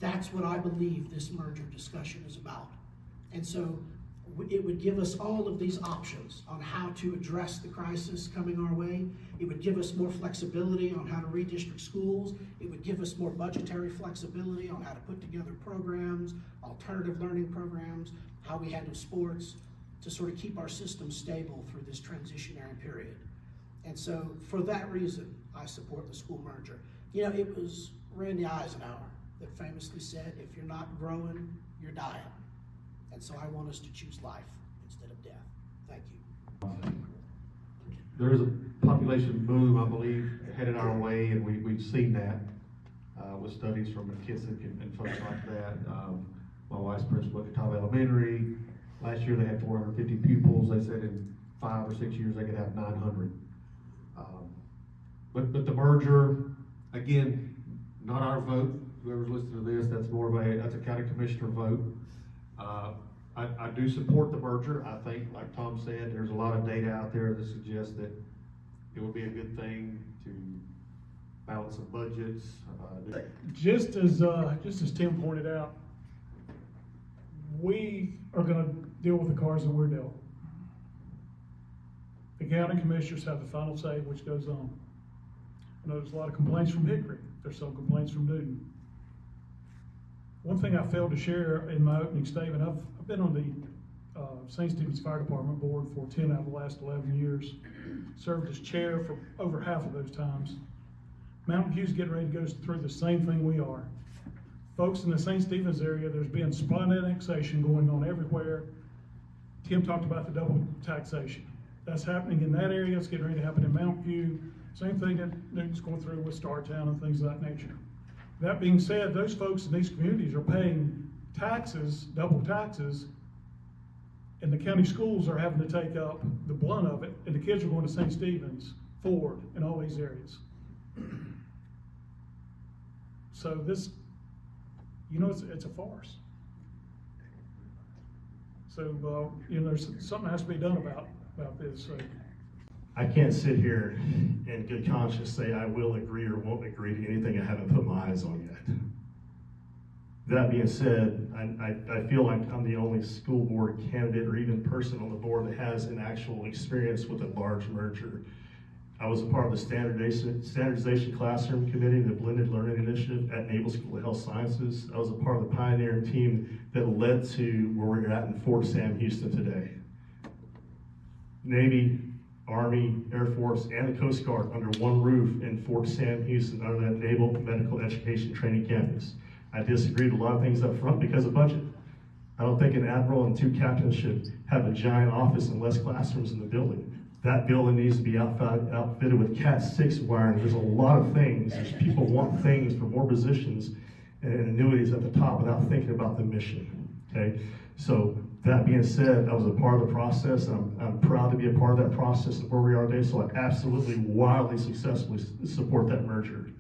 That's what I believe this merger discussion is about. And so it would give us all of these options on how to address the crisis coming our way. It would give us more flexibility on how to redistrict schools. It would give us more budgetary flexibility on how to put together programs, alternative learning programs, how we handle sports, to sort of keep our system stable through this transitionary period. And so for that reason, I support the school merger. You know, it was Randy Eisenhower that famously said, if you're not growing, you're dying. And so I want us to choose life instead of death. Thank you. There is a population boom, I believe, headed our way, and we've seen that with studies from McKissick and folks like that. My wife's principal at Catawba Elementary. Last year they had 450 pupils. They said in 5 or 6 years they could have 900. But the merger, again, not our vote. Whoever's listening to this, that's a county commissioner vote. I do support the merger. I think, like Tom said, there's a lot of data out there that suggests that it would be a good thing to balance some budgets. Just as Tim pointed out, we are going to deal with the cards that we're dealt. The county commissioners have the final say, which goes on. I know there's a lot of complaints from Hickory. There's some complaints from Newton. One thing I failed to share in my opening statement, I've been on the St. Stephen's Fire Department board for 10 out of the last 11 years. Served as chair for over half of those times. Mountain View's getting ready to go through the same thing we are. Folks in the St. Stephen's area, there's been spot annexation going on everywhere. Tim talked about the double taxation. That's happening in that area. It's getting ready to happen in Mountain View. Same thing that Newton's going through with Startown and things of that nature. That being said, those folks in these communities are paying taxes, double taxes, and the county schools are having to take up the blunt of it, and the kids are going to St. Stephen's, Ford, and all these areas. So this, you know, it's a farce. So, you know, there's something has to be done about this. So. I can't sit here in good conscience say I will agree or won't agree to anything I haven't put my eyes on yet. That being said, I feel like I'm the only school board candidate or even person on the board that has an actual experience with a large merger. I was a part of the standardization classroom committee, the blended learning initiative at Naval School of Health Sciences. I was a part of the pioneering team that led to where we're at in Fort Sam Houston today. Navy, Army, Air Force, and the Coast Guard under one roof in Fort Sam Houston under that Naval Medical Education Training Campus. I disagreed with a lot of things up front because of budget. I don't think an admiral and 2 captains should have a giant office and less classrooms in the building. That building needs to be outfitted with Cat 6 wiring. There's a lot of things. There's people want things for more positions and annuities at the top without thinking about the mission, okay? So that being said, I was a part of the process. I'm proud to be a part of that process of where we are today, so I absolutely, wildly successfully support that merger.